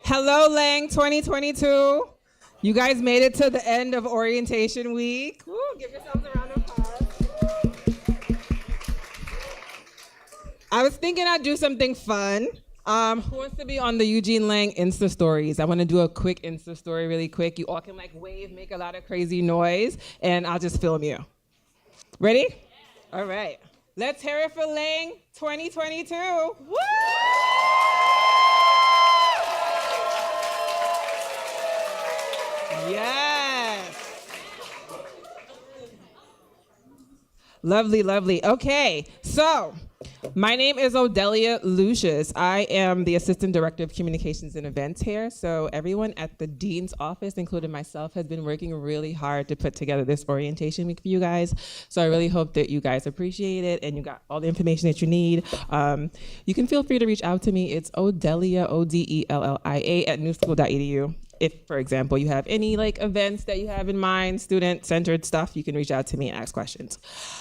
Hello, Lang 2022. You guys made it to the end of orientation week. Woo, give yourselves a round of applause. I was thinking I'd do something fun. Who wants to be on the Eugene Lang Insta stories? I want to do a quick Insta story really quick. You all can like wave, make a lot of crazy noise, and I'll just film you. Ready? All right. Let's hear it for Lang 2022. Woo! Yes. Lovely, lovely. Okay, so my name is Odellia Lucius. I am the Assistant Director of Communications and Events here. So everyone at the Dean's office, including myself, has been working really hard to put together this orientation week for you guys. So I really hope that you guys appreciate it and you got all the information that you need. You can feel free to reach out to me. It's Odellia, Odellia, at newschool.edu. If, for example, you have any like events that you have in mind, student-centered stuff, you can reach out to me and ask questions.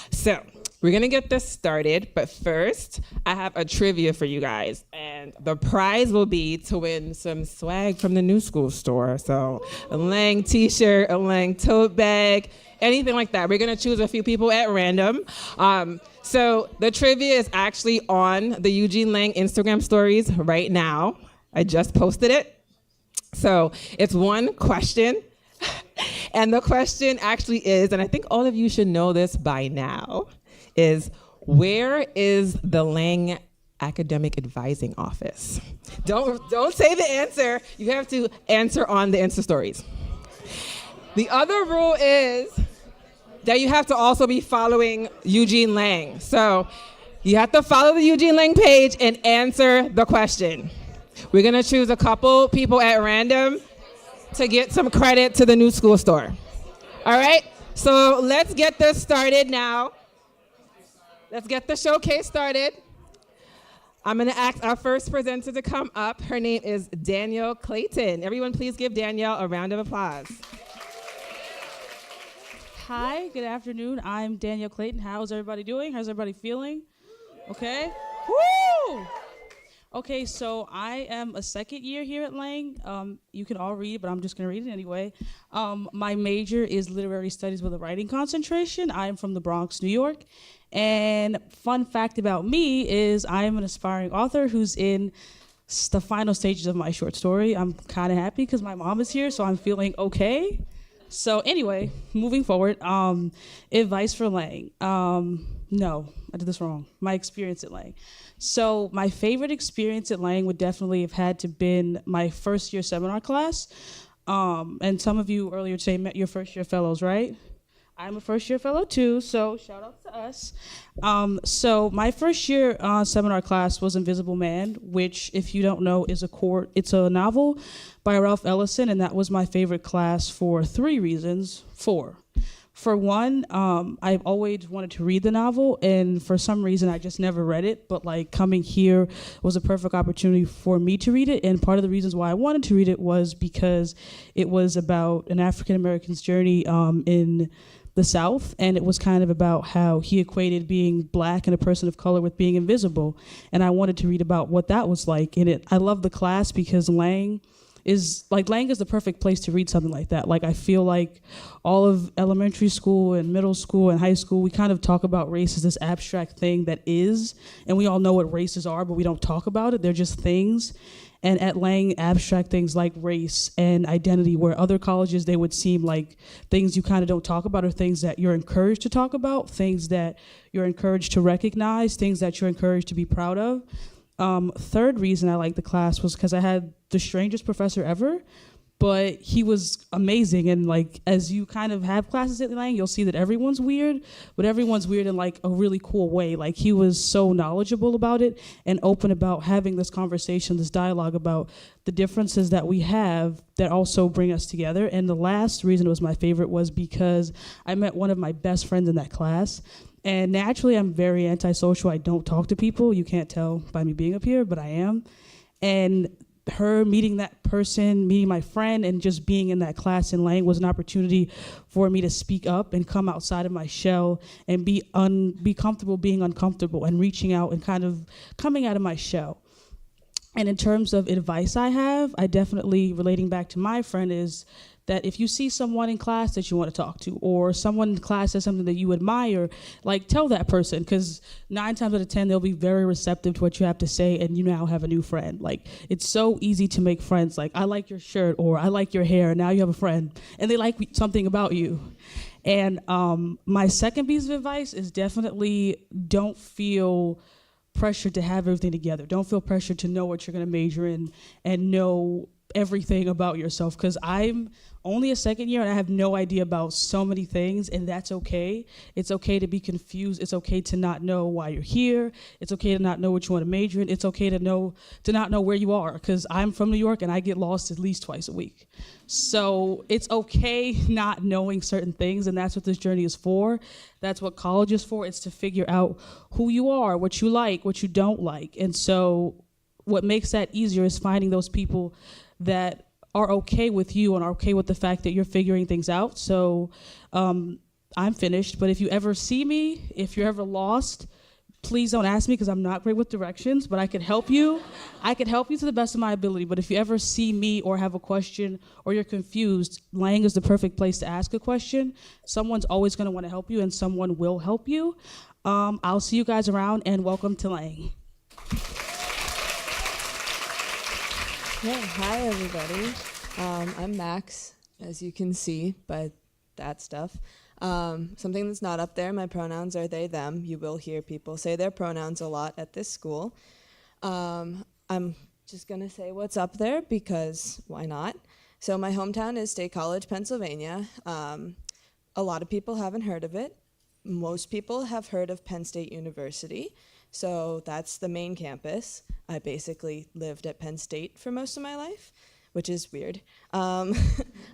So we're gonna get this started, but first, I have a trivia for you guys. And the prize will be to win some swag from the New School store. So a Lang t-shirt, a Lang tote bag, anything like that. We're gonna choose a few people at random. So the trivia is actually on the Eugene Lang Instagram stories right now. I just posted it. So it's one question, and the question actually is, and I think all of you should know this by now, is where is the Lang Academic Advising Office? Don't say the answer. You have to answer on the Insta stories. The other rule is that you have to also be following Eugene Lang. So you have to follow the Eugene Lang page and answer the question. We're gonna choose a couple people at random to get some credit to the New School store. All right, so let's get this started now. Let's get the showcase started. I'm gonna ask our first presenter to come up. Her name is Danielle Clayton. Everyone please give Danielle a round of applause. Hi, good afternoon. I'm Danielle Clayton. How's everybody doing? How's everybody feeling? Okay. Woo! Okay, so I am a second year here at Lang. You can all read, but I'm just gonna read it anyway. My major is literary studies with a writing concentration. I am from the Bronx, New York. And fun fact about me is I am an aspiring author who's in the final stages of my short story. I'm kind of happy because my mom is here, so I'm feeling okay. So anyway, moving forward, advice for Lang. No, I did this wrong. My experience at Lang. So my favorite experience at Lang would definitely have had to been my first year seminar class. And some of you earlier today met your first year fellows, right? I'm a first year fellow too, so shout out to us. So my first year seminar class was Invisible Man, which if you don't know it's a novel by Ralph Ellison, and that was my favorite class for 3 reasons. 4. For one, I've always wanted to read the novel, and for some reason I just never read it, but like coming here was a perfect opportunity for me to read it, and part of the reasons why I wanted to read it was because it was about an African American's journey in the South, and it was kind of about how he equated being black and a person of color with being invisible, and I wanted to read about what that was like. And I love the class because Lang is the perfect place to read something like that. Like I feel like all of elementary school and middle school and high school, we kind of talk about race as this abstract thing that is, and we all know what races are, but we don't talk about it. They're just things. And at Lang, abstract things like race and identity, where other colleges, they would seem like things you kind of don't talk about, or things that you're encouraged to talk about, things that you're encouraged to recognize, things that you're encouraged to be proud of. Third reason I liked the class was because I had the strangest professor ever, but he was amazing. And like, as you kind of have classes at Lang, you'll see that everyone's weird, but everyone's weird in like a really cool way. Like he was so knowledgeable about it and open about having this conversation, this dialogue about the differences that we have that also bring us together. And the last reason it was my favorite was because I met one of my best friends in that class. And naturally, I'm very antisocial. I don't talk to people. You can't tell by me being up here, but I am. And her meeting that person, meeting my friend, and just being in that class in Lang was an opportunity for me to speak up and come outside of my shell and be comfortable being uncomfortable and reaching out and kind of coming out of my shell. And in terms of advice I have, I definitely, relating back to my friend, is that if you see someone in class that you want to talk to, or someone in class says something that you admire, like, tell that person, because 9 times out of 10, they'll be very receptive to what you have to say, and you now have a new friend. Like, it's so easy to make friends. Like, I like your shirt, or I like your hair, and now you have a friend, and they like something about you. And my second piece of advice is definitely don't feel pressure to have everything together. Don't feel pressure to know what you're going to major in and know everything about yourself, because I'm only a second year and I have no idea about so many things, and that's okay. It's okay to be confused. It's okay to not know why you're here. It's okay to not know what you want to major in. It's okay to not know where you are, because I'm from New York and I get lost at least twice a week. So it's okay not knowing certain things, and that's what this journey is for. That's what college is for. It's to figure out who you are, what you like, what you don't like. And so what makes that easier is finding those people that are okay with you and are okay with the fact that you're figuring things out. So I'm finished, but if you ever see me, if you're ever lost, please don't ask me, because I'm not great with directions, but I can help you. I can help you to the best of my ability, but if you ever see me or have a question or you're confused, Lang is the perfect place to ask a question. Someone's always gonna wanna help you, and someone will help you. I'll see you guys around, and welcome to Lang. Yeah, hi everybody. I'm Max, as you can see by that stuff. Something that's not up there, my pronouns are they, them. You will hear people say their pronouns a lot at this school. I'm just gonna say what's up there because why not? So my hometown is State College, Pennsylvania. A lot of people haven't heard of it. Most people have heard of Penn State University. So that's the main campus. I basically lived at Penn State for most of my life, which is weird. I'm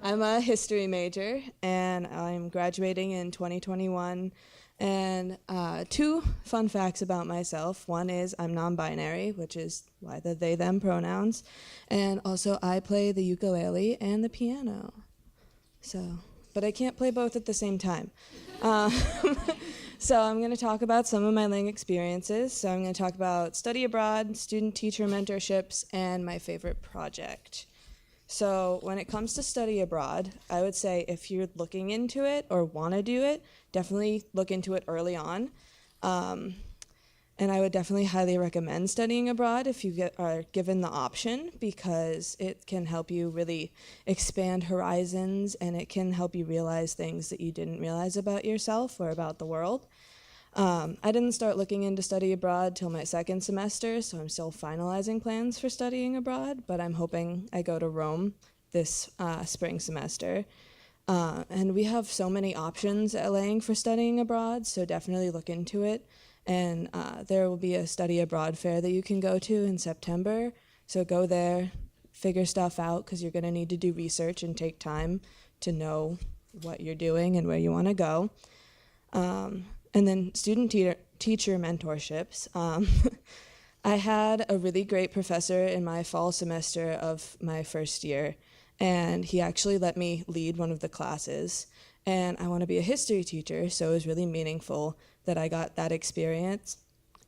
a history major, and I'm graduating in 2021. And 2 fun facts about myself. One is I'm non-binary, which is why the they, them pronouns. And also I play the ukulele and the piano. But I can't play both at the same time. So I'm going to talk about some of my Lang experiences. So I'm going to talk about study abroad, student-teacher mentorships, and my favorite project. So when it comes to study abroad, I would say if you're looking into it or want to do it, definitely look into it early on. And I would definitely highly recommend studying abroad if you are given the option, because it can help you really expand horizons, and it can help you realize things that you didn't realize about yourself or about the world. I didn't start looking into study abroad till my 2nd semester, so I'm still finalizing plans for studying abroad, but I'm hoping I go to Rome this spring semester. And we have so many options at Lang for studying abroad, so definitely look into it. And there will be a study abroad fair that you can go to in September. So go there, figure stuff out, because you're going to need to do research and take time to know what you're doing and where you want to go. And then student-teacher mentorships. I had a really great professor in my fall semester of my first year, and he actually let me lead one of the classes. And I want to be a history teacher, so it was really meaningful that I got that experience.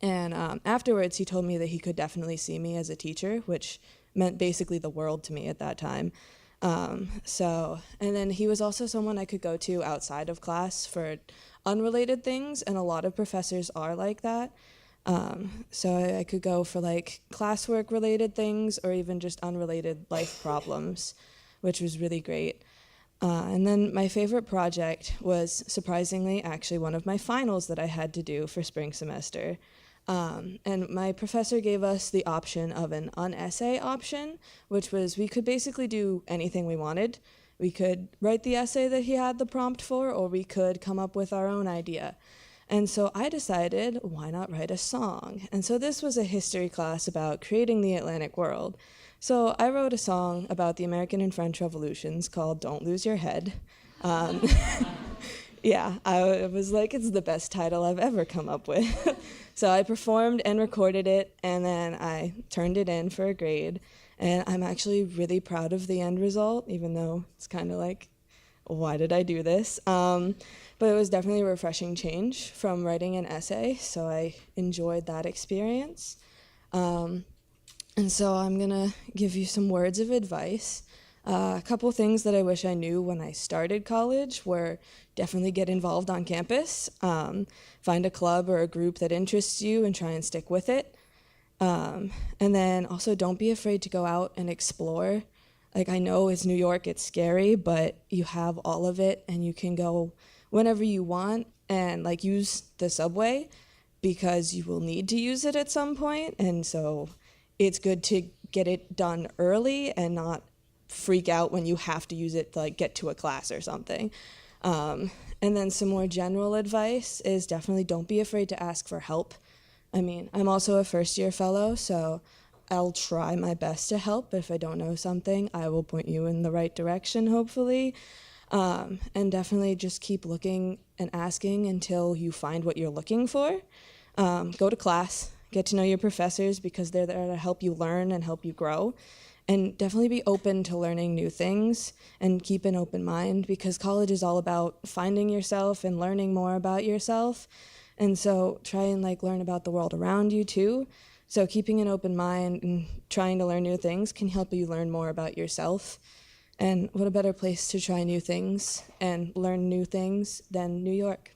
And afterwards, he told me that he could definitely see me as a teacher, which meant basically the world to me at that time. And then he was also someone I could go to outside of class for unrelated things, and a lot of professors are like that. So I could go for like classwork related things or even just unrelated life problems, which was really great. And then my favorite project was, surprisingly, actually one of my finals that I had to do for spring semester. And my professor gave us the option of an unessay option, which was we could basically do anything we wanted. We could write the essay that he had the prompt for, or we could come up with our own idea. And so I decided, why not write a song? And so this was a history class about creating the Atlantic world. So I wrote a song about the American and French revolutions called Don't Lose Your Head. Yeah, I was like, it's the best title I've ever come up with. So I performed and recorded it, and then I turned it in for a grade. And I'm actually really proud of the end result, even though it's kind of like, why did I do this? But it was definitely a refreshing change from writing an essay, so I enjoyed that experience. And And so I'm going to give you some words of advice. A couple things that I wish I knew when I started college were definitely get involved on campus, find a club or a group that interests you and try and stick with it. And then also don't be afraid to go out and explore. Like, I know it's New York, it's scary, but you have all of it and you can go whenever you want and like use the subway because you will need to use it at some point. And so it's good to get it done early and not freak out when you have to use it to like get to a class or something. And then some more general advice is definitely don't be afraid to ask for help. I mean, I'm also a first-year fellow, so I'll try my best to help. But if I don't know something, I will point you in the right direction, hopefully. And definitely just keep looking and asking until you find what you're looking for. Go to class, get to know your professors because they're there to help you learn and help you grow. And definitely be open to learning new things and keep an open mind because college is all about finding yourself and learning more about yourself. And so try and like learn about the world around you too. So keeping an open mind and trying to learn new things can help you learn more about yourself. And what a better place to try new things and learn new things than New York.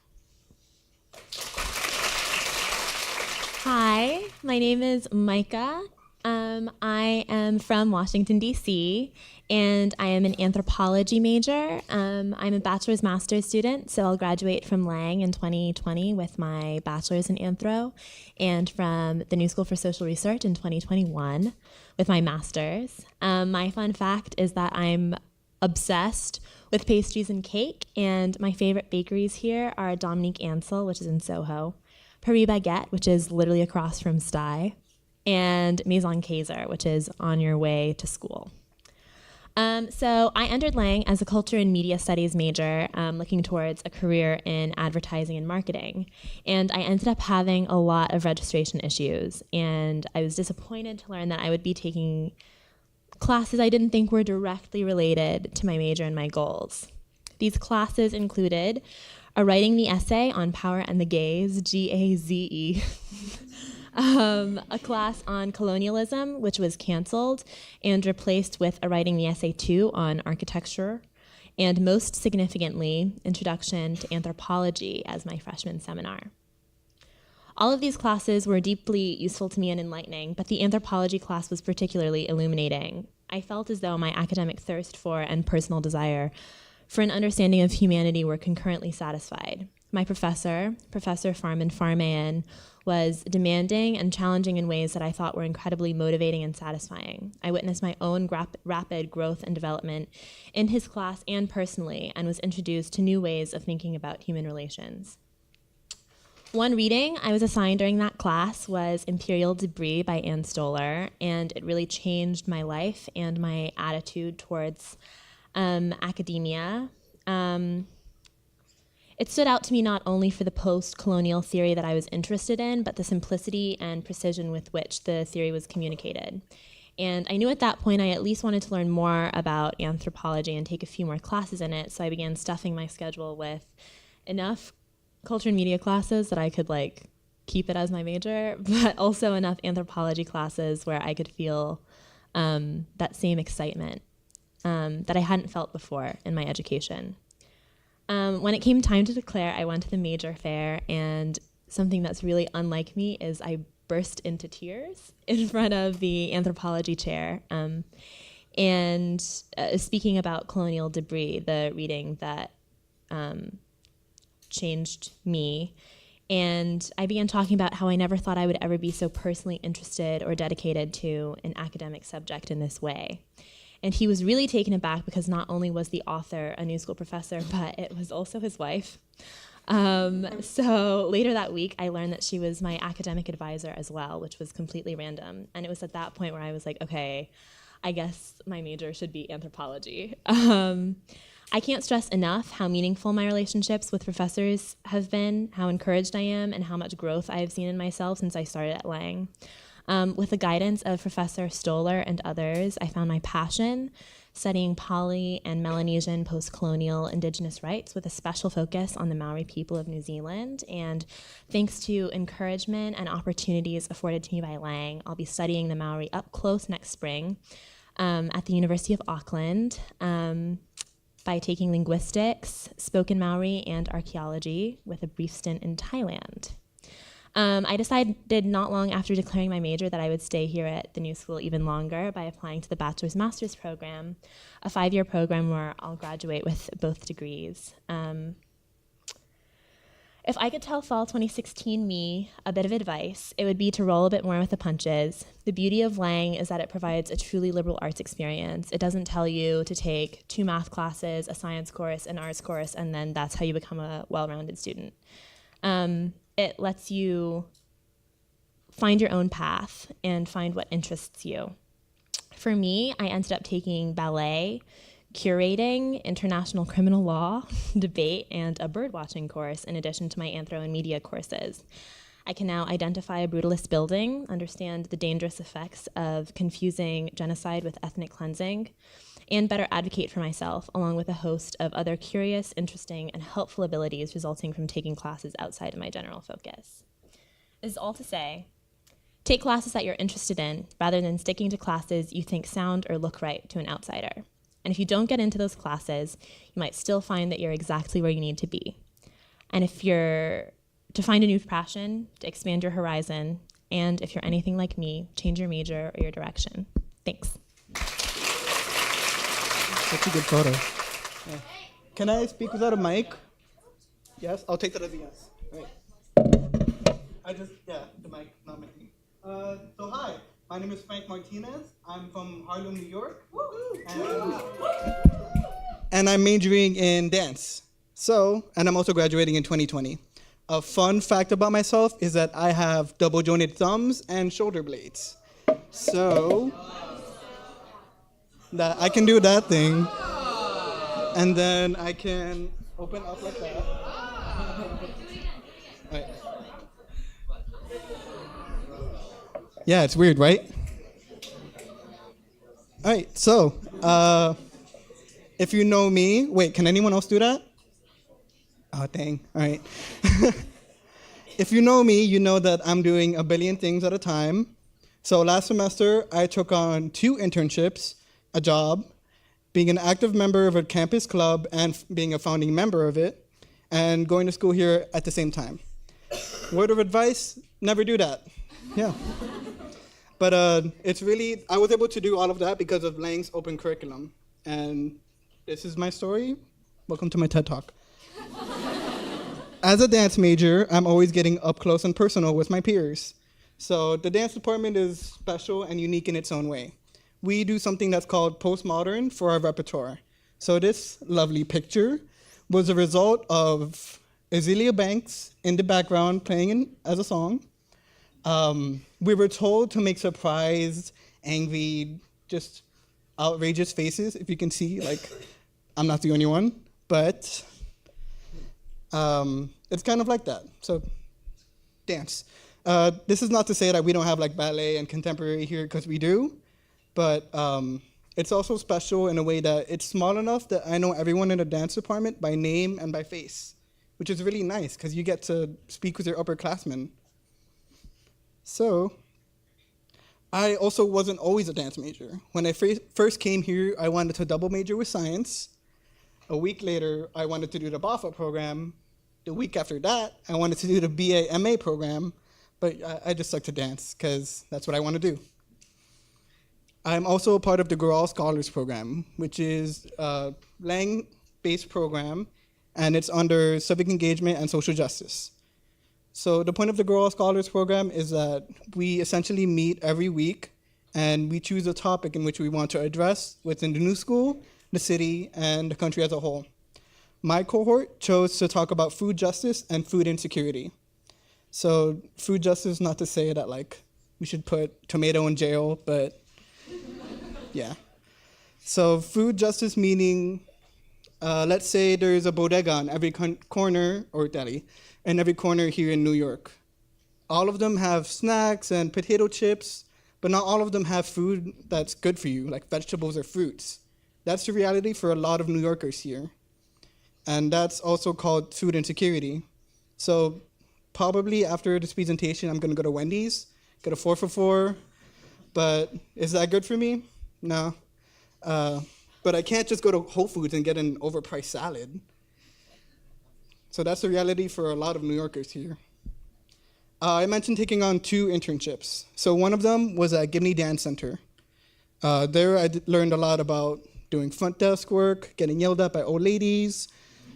Hi, my name is Micah. I am from Washington, D.C., and I am an anthropology major. I'm a bachelor's master's student, so I'll graduate from Lang in 2020 with my bachelor's in anthro, and from the New School for Social Research in 2021 with my master's. My fun fact is that I'm obsessed with pastries and cake, and my favorite bakeries here are Dominique Ansel, which is in Soho, Paris Baguette, which is literally across from Stye, and Maison Kaiser, which is on your way to school. So I entered Lang as a culture and media studies major, looking towards a career in advertising and marketing. And I ended up having a lot of registration issues. And I was disappointed to learn that I would be taking classes I didn't think were directly related to my major and my goals. These classes included writing the essay on Power and the Gaze, Gaze, a class on colonialism, which was canceled and replaced with a writing the essay 2 on architecture, and most significantly, Introduction to Anthropology as my freshman seminar. All of these classes were deeply useful to me and enlightening, but the anthropology class was particularly illuminating. I felt as though my academic thirst for and personal desire for an understanding of humanity were concurrently satisfied. My professor, Professor Farman Farmayan, was demanding and challenging in ways that I thought were incredibly motivating and satisfying. I witnessed my own rapid growth and development in his class and personally, and was introduced to new ways of thinking about human relations. One reading I was assigned during that class was Imperial Debris by Anne Stoller, and it really changed my life and my attitude towards academia. It stood out to me not only for the post-colonial theory that I was interested in, but the simplicity and precision with which the theory was communicated. And I knew at that point I at least wanted to learn more about anthropology and take a few more classes in it, so I began stuffing my schedule with enough culture and media classes that I could keep it as my major, but also enough anthropology classes where I could feel that same excitement that I hadn't felt before in my education. When it came time to declare, I went to the major fair, and something that's really unlike me is I burst into tears in front of the anthropology chair. And speaking about colonial debris, the reading that changed me, and I began talking about how I never thought I would ever be so personally interested or dedicated to an academic subject in this way. And he was really taken aback because not only was the author a New School professor, but it was also his wife. So later that week, I learned that she was my academic advisor as well, which was completely random. And it was at that point where I was like, okay, I guess my major should be anthropology. I can't stress enough how meaningful my relationships with professors have been, how encouraged I am, and how much growth I have seen in myself since I started at Lang. With the guidance of Professor Stoller and others, I found my passion studying Pali and Melanesian post-colonial Indigenous rights with a special focus on the Maori people of New Zealand. And thanks to encouragement and opportunities afforded to me by Lang, I'll be studying the Maori up close next spring at the University of Auckland by taking linguistics, spoken Maori, and archaeology with a brief stint in Thailand. I decided not long after declaring my major that I would stay here at the new school even longer by applying to the Bachelor's Master's program, a 5-year program where I'll graduate with both degrees. If I could tell fall 2016 me a bit of advice, it would be to roll a bit more with the punches. The beauty of Lang is that it provides a truly liberal arts experience. It doesn't tell you to take 2 math classes, a science course, an arts course, and then that's how you become a well-rounded student. It lets you find your own path and find what interests you. For me, I ended up taking ballet, curating, international criminal law, debate, and a birdwatching course in addition to my anthro and media courses. I can now identify a brutalist building, understand the dangerous effects of confusing genocide with ethnic cleansing, and better advocate for myself, along with a host of other curious, interesting, and helpful abilities resulting from taking classes outside of my general focus. This is all to say, take classes that you're interested in, rather than sticking to classes you think sound or look right to an outsider. And if you don't get into those classes, you might still find that you're exactly where you need to be. And if you're to find a new passion, to expand your horizon, and if you're anything like me, change your major or your direction. Thanks. Such a good photo. Yeah. Can I speak without a mic? Yes? I'll take that as a yes. Right. The mic, not my thing. So hi, my name is Frank Martinez. I'm from Harlem, New York. And I'm majoring in dance. And I'm also graduating in 2020. A fun fact about myself is that I have double jointed thumbs and shoulder blades. So that I can do that thing, and then I can open up like that. Right. Yeah, it's weird, right? All right, so if you know me, wait, can anyone else do that? Oh, dang, all right. If you know me, you know that I'm doing a billion things at a time. So last semester, I took on 2 internships, a job, being an active member of a campus club and being a founding member of it, and going to school here at the same time. Word of advice, never do that. Yeah. But I was able to do all of that because of Lang's open curriculum. And this is my story. Welcome to my TED Talk. As a dance major, I'm always getting up close and personal with my peers. So the dance department is special and unique in its own way. We do something that's called postmodern for our repertoire. So this lovely picture was a result of Azealia Banks in the background playing as a song. We were told to make surprised, angry, just outrageous faces. If you can see, like, I'm not the only one, but it's kind of like that. So dance. This is not to say that we don't have like ballet and contemporary here, because we do. But it's also special in a way that it's small enough that I know everyone in the dance department by name and by face, which is really nice because you get to speak with your upperclassmen. So I also wasn't always a dance major. When I first came here, I wanted to double major with science. A week later, I wanted to do the BAFA program. The week after that, I wanted to do the BA-MA program, but I just stuck to dance because that's what I want to do. I'm also a part of the Girl Scholars Program, which is a Lang-based program, and it's under civic engagement and social justice. So the point of the Girl Scholars Program is that we essentially meet every week, and we choose a topic in which we want to address within the new school, the city, and the country as a whole. My cohort chose to talk about food justice and food insecurity. So food justice, not to say that like we should put tomato in jail, but yeah. So food justice meaning, let's say there's a bodega on every corner, or deli, in every corner here in New York. All of them have snacks and potato chips, but not all of them have food that's good for you, like vegetables or fruits. That's the reality for a lot of New Yorkers here. And that's also called food insecurity. So probably after this presentation, I'm gonna go to Wendy's, get a 4 for $4, but is that good for me? No. But I can't just go to Whole Foods and get an overpriced salad. So that's the reality for a lot of New Yorkers here. I mentioned taking on 2 internships. So one of them was at Gibney Dance Center. There I learned a lot about doing front desk work, getting yelled at by old ladies,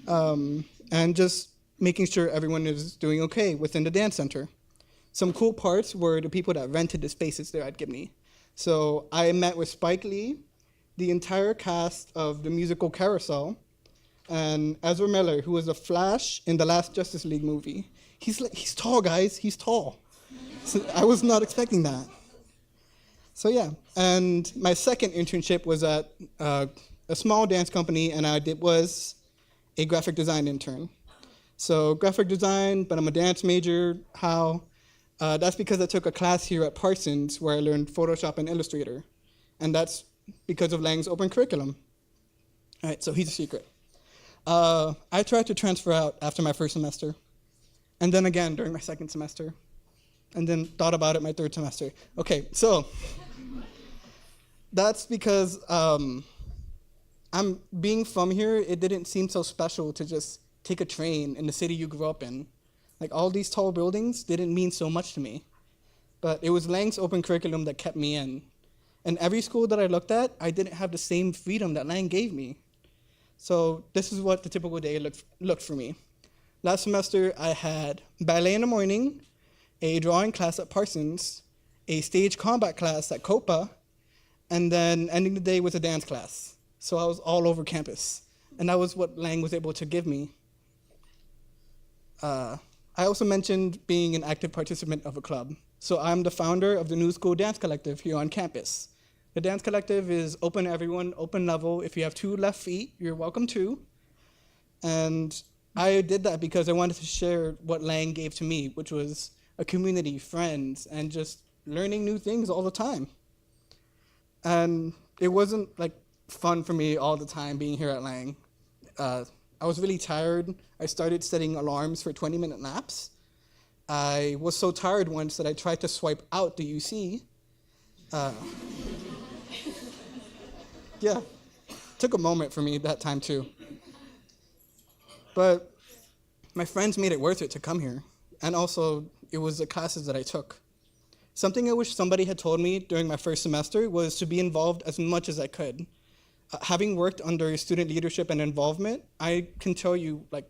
and just making sure everyone is doing okay within the dance center. Some cool parts were the people that rented the spaces there at Gibney. So I met with Spike Lee, the entire cast of the musical Carousel, and Ezra Miller, who was the Flash in the last Justice League movie. He's tall, guys. He's tall. So I was not expecting that. So yeah, and my second internship was at a small dance company, and I was a graphic design intern. So graphic design, but I'm a dance major. How? That's because I took a class here at Parsons where I learned Photoshop and Illustrator, and that's because of Lang's open curriculum. All right, so here's a secret. I tried to transfer out after my first semester, and then again during my second semester, and then thought about it my third semester. Okay, so that's because I'm being from here, it didn't seem so special to just take a train in the city you grew up in. Like all these tall buildings didn't mean so much to me, but it was Lang's open curriculum that kept me in. And every school that I looked at, I didn't have the same freedom that Lang gave me. So this is what the typical day looked for me. Last semester, I had ballet in the morning, a drawing class at Parsons, a stage combat class at Copa, and then ending the day with a dance class. So I was all over campus. And that was what Lang was able to give me. I also mentioned being an active participant of a club. So I'm the founder of the New School Dance Collective here on campus. The Dance Collective is open to everyone, open level. If you have 2 left feet, you're welcome to. And I did that because I wanted to share what Lang gave to me, which was a community, friends, and just learning new things all the time. And it wasn't like fun for me all the time being here at Lang. I was really tired. I started setting alarms for 20-minute naps. I was so tired once that I tried to swipe out the UC. Yeah, took a moment for me that time too. But my friends made it worth it to come here. And also, it was the classes that I took. Something I wish somebody had told me during my first semester was to be involved as much as I could. Having worked under student leadership and involvement, I can tell you like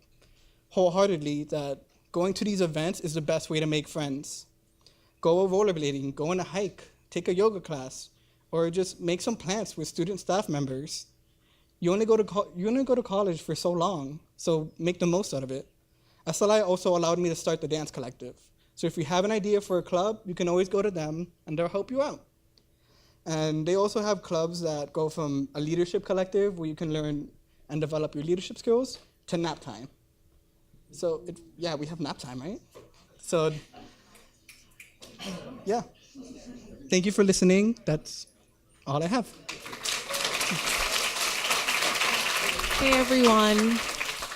wholeheartedly that going to these events is the best way to make friends. Go rollerblading, go on a hike, take a yoga class, or just make some plans with student staff members. You only go to college for so long, so make the most out of it. SLI also allowed me to start the Dance Collective. So if you have an idea for a club, you can always go to them and they'll help you out. And they also have clubs that go from a leadership collective where you can learn and develop your leadership skills to nap time. So yeah, we have nap time, right? So yeah, thank you for listening. That's all I have. Hey everyone,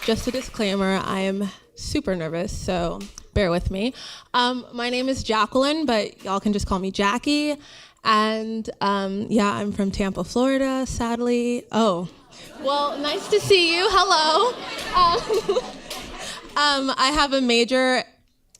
just a disclaimer, I'm super nervous, so bear with me. My name is Jacquelyn, but y'all can just call me Jackie. And yeah, I'm from Tampa, Florida, sadly. Oh, well, nice to see you, hello. I have a major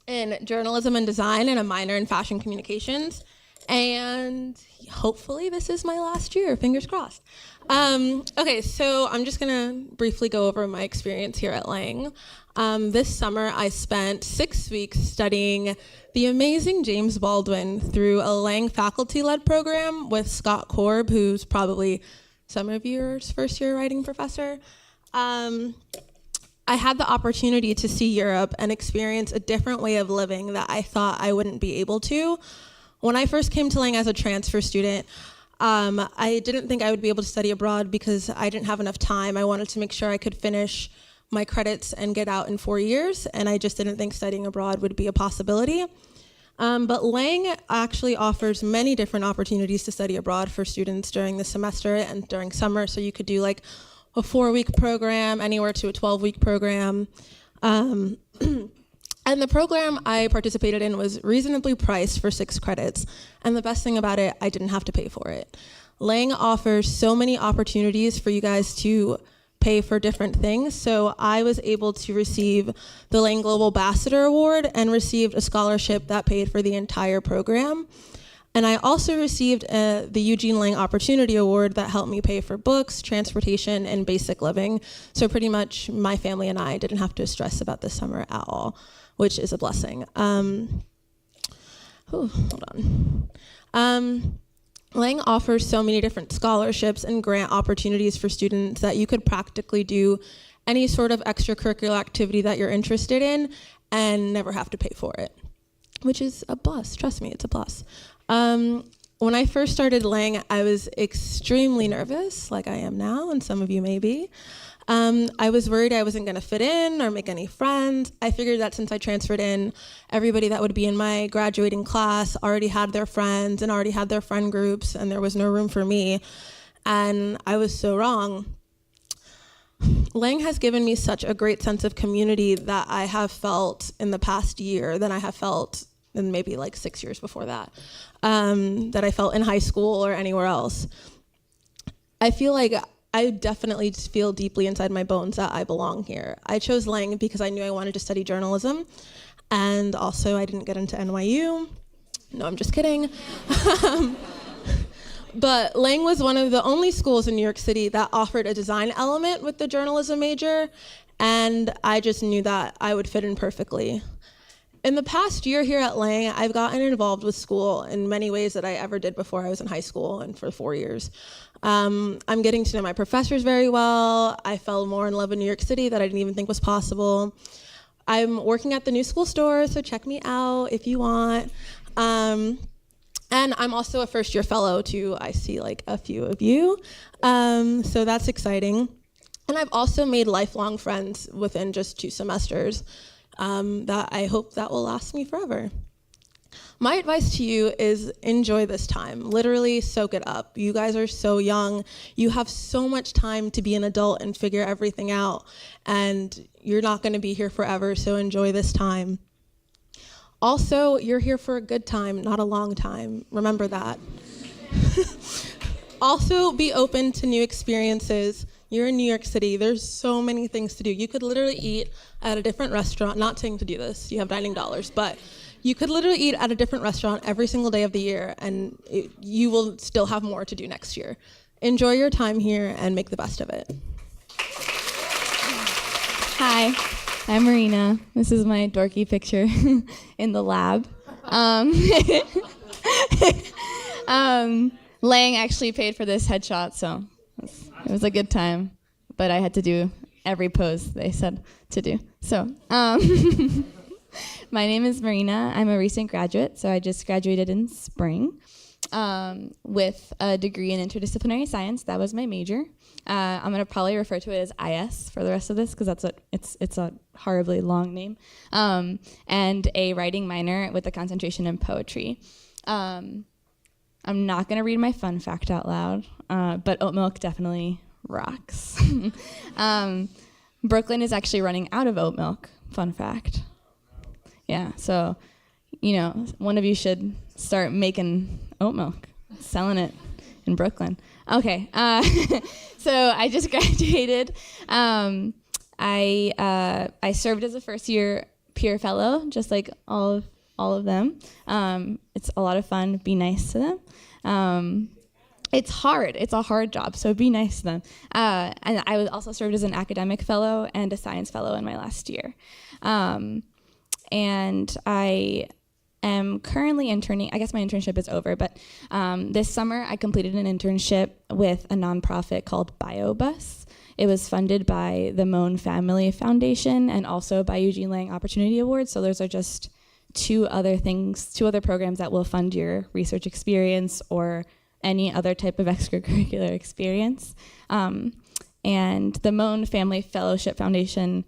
in journalism and design and a minor in fashion communications. And hopefully this is my last year, fingers crossed. Okay, so I'm just gonna briefly go over my experience here at Lang. This summer I spent 6 weeks studying the amazing James Baldwin through a Lang faculty-led program with Scott Korb, who's probably some of your first year writing professor. I had the opportunity to see Europe and experience a different way of living that I thought I wouldn't be able to. When I first came to Lang as a transfer student, I didn't think I would be able to study abroad because I didn't have enough time. I wanted to make sure I could finish my credits and get out in 4 years, and I just didn't think studying abroad would be a possibility. But Lang actually offers many different opportunities to study abroad for students during the semester and during summer. So you could do like a 4-week program, anywhere to a 12-week program. And the program I participated in was reasonably priced for 6 credits. And the best thing about it, I didn't have to pay for it. Lang offers so many opportunities for you guys to pay for different things. So I was able to receive the Lang Global Ambassador Award and received a scholarship that paid for the entire program. And I also received the Eugene Lang Opportunity Award that helped me pay for books, transportation, and basic living. So pretty much my family and I didn't have to stress about this summer at all, which is a blessing. Hold on. Lang offers so many different scholarships and grant opportunities for students that you could practically do any sort of extracurricular activity that you're interested in and never have to pay for it, which is a plus. Trust me, it's a plus. When I first started Lang, I was extremely nervous, like I am now, and some of you may be. I was worried I wasn't going to fit in or make any friends. I figured that since I transferred in, everybody that would be in my graduating class already had their friends and already had their friend groups, and there was no room for me. And I was so wrong. Lang has given me such a great sense of community that I have felt in the past year than I have felt in maybe like 6 years before that I felt in high school or anywhere else. I feel like I definitely feel deeply inside my bones that I belong here. I chose Lang because I knew I wanted to study journalism, and also I didn't get into NYU. No, I'm just kidding. But Lang was one of the only schools in New York City that offered a design element with the journalism major, and I just knew that I would fit in perfectly. In the past year here at Lang, I've gotten involved with school in many ways that I ever did before I was in high school and for 4 years. I'm getting to know my professors very well. I fell more in love with New York City that I didn't even think was possible. I'm working at the new school store, so check me out if you want. And I'm also a first-year fellow too. I see like a few of you, so that's exciting. And I've also made lifelong friends within just 2 semesters that I hope that will last me forever. My advice to you is enjoy this time. Literally soak it up. You guys are so young. You have so much time to be an adult and figure everything out. And you're not going to be here forever, so enjoy this time. Also, you're here for a good time, not a long time. Remember that. Also, be open to new experiences. You're in New York City. There's so many things to do. You could literally eat at a different restaurant. Not saying to do this. You have dining dollars, but you could literally eat at a different restaurant every single day of the year, and you will still have more to do next year. Enjoy your time here and make the best of it. Hi, I'm Marina. This is my dorky picture in the lab. Lang actually paid for this headshot, so it was a good time. But I had to do every pose they said to do. So, my name is Marina. I'm a recent graduate, so I just graduated in spring with a degree in interdisciplinary science. That was my major. I'm going to probably refer to it as IS for the rest of this because that's what it's a horribly long name. And a writing minor with a concentration in poetry. I'm not going to read my fun fact out loud, but oat milk definitely rocks. Brooklyn is actually running out of oat milk. Fun fact. Yeah, so, one of you should start making oat milk, selling it in Brooklyn. Okay, so I just graduated. I served as a first-year peer fellow, just like all of them. It's a lot of fun. Be nice to them. It's hard. It's a hard job, so be nice to them. And I was also served as an academic fellow and a science fellow in my last year. And I am currently interning. I guess my internship is over, but this summer I completed an internship with a nonprofit called BioBus. It was funded by the Moan Family Foundation and also by Eugene Lang Opportunity Award. So those are just two other programs that will fund your research experience or any other type of extracurricular experience. And the Moan Family Fellowship Foundation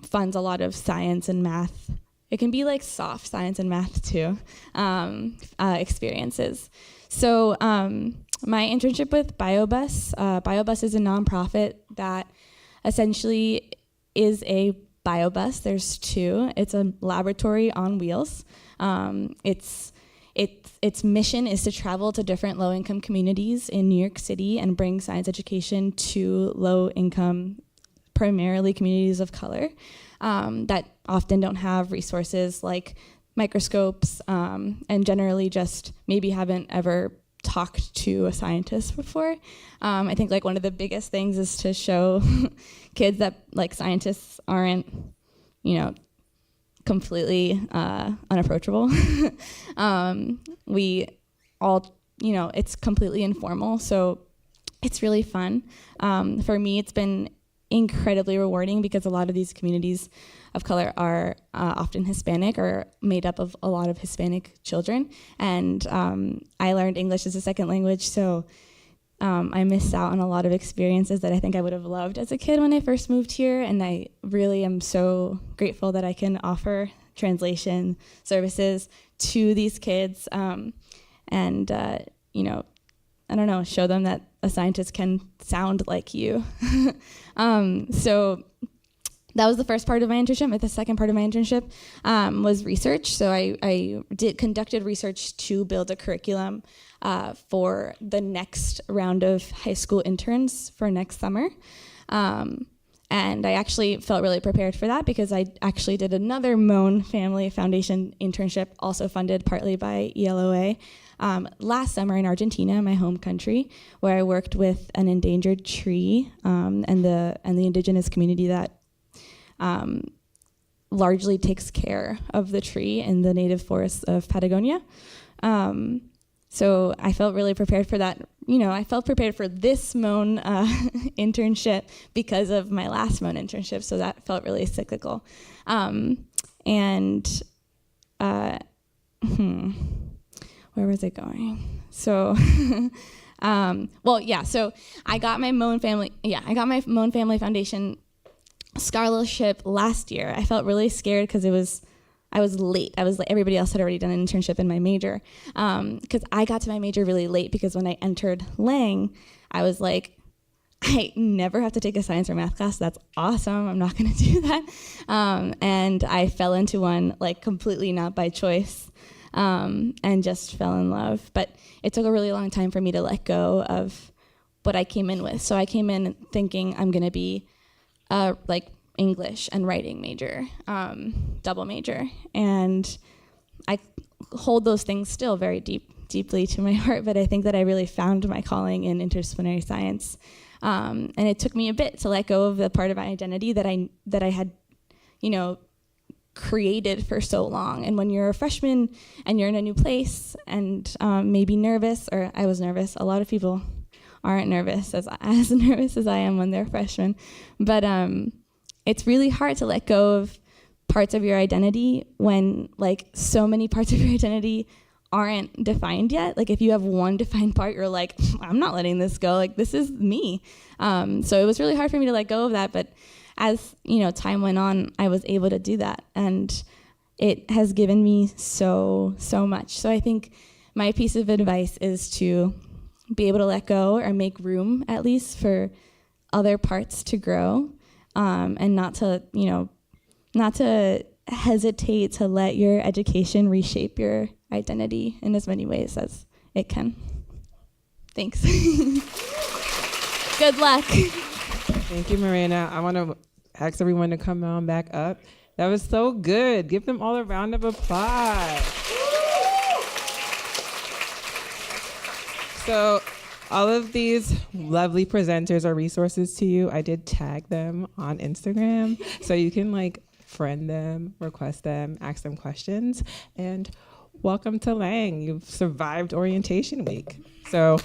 funds a lot of science and math it can be like soft science and math too, experiences. So my internship with BioBus, BioBus is a nonprofit that essentially is a biobus. There's two. It's a laboratory on wheels. Its mission is to travel to different low-income communities in New York City and bring science education to low-income, primarily communities of color that often don't have resources like microscopes and generally just maybe haven't ever talked to a scientist before. I think like one of the biggest things is to show kids that like scientists aren't, completely unapproachable. We all, it's completely informal, so it's really fun. For me, it's been incredibly rewarding because a lot of these communities of color are often Hispanic or made up of a lot of Hispanic children. And I learned English as a second language, so I missed out on a lot of experiences that I think I would have loved as a kid when I first moved here. And I really am so grateful that I can offer translation services to these kids and I don't know, show them that a scientist can sound like you. So that was the first part of my internship. But the second part of my internship was research. So I conducted research to build a curriculum for the next round of high school interns for next summer. And I actually felt really prepared for that because I actually did another Moan Family Foundation internship, also funded partly by ELOA, last summer in Argentina, my home country, where I worked with an endangered tree and the indigenous community that largely takes care of the tree in the native forests of Patagonia. So I felt really prepared for that. I felt prepared for this Moan internship because of my last Moan internship, so that felt really cyclical. Where was it going? So, so I got my Moan Family Foundation scholarship last year. I felt really scared because I was late. Everybody else had already done an internship in my major. Because I got to my major really late because when I entered Lang, I was like, I never have to take a science or math class. That's awesome. I'm not going to do that. And I fell into one like completely not by choice and just fell in love. But it took a really long time for me to let go of what I came in with. So I came in thinking I'm going to be English and writing major, double major. And I hold those things still very deeply to my heart, but I think that I really found my calling in interdisciplinary science. And it took me a bit to let go of the part of my identity that I had, created for so long. And when you're a freshman and you're in a new place and maybe nervous, or I was nervous, a lot of people aren't nervous as nervous as I am when they're freshmen, but it's really hard to let go of parts of your identity when so many parts of your identity aren't defined yet. Like if you have one defined part, you're like, I'm not letting this go. Like this is me. So it was really hard for me to let go of that. But as time went on, I was able to do that, and it has given me so much. So I think my piece of advice is to be able to let go or make room at least for other parts to grow. And not to hesitate to let your education reshape your identity in as many ways as it can. Thanks. Good luck. Thank you, Marina. I want to ask everyone to come on back up. That was so good. Give them all a round of applause. So all of these lovely presenters are resources to you. I did tag them on Instagram, so you can friend them, request them, ask them questions, and welcome to Lang. You've survived orientation week. So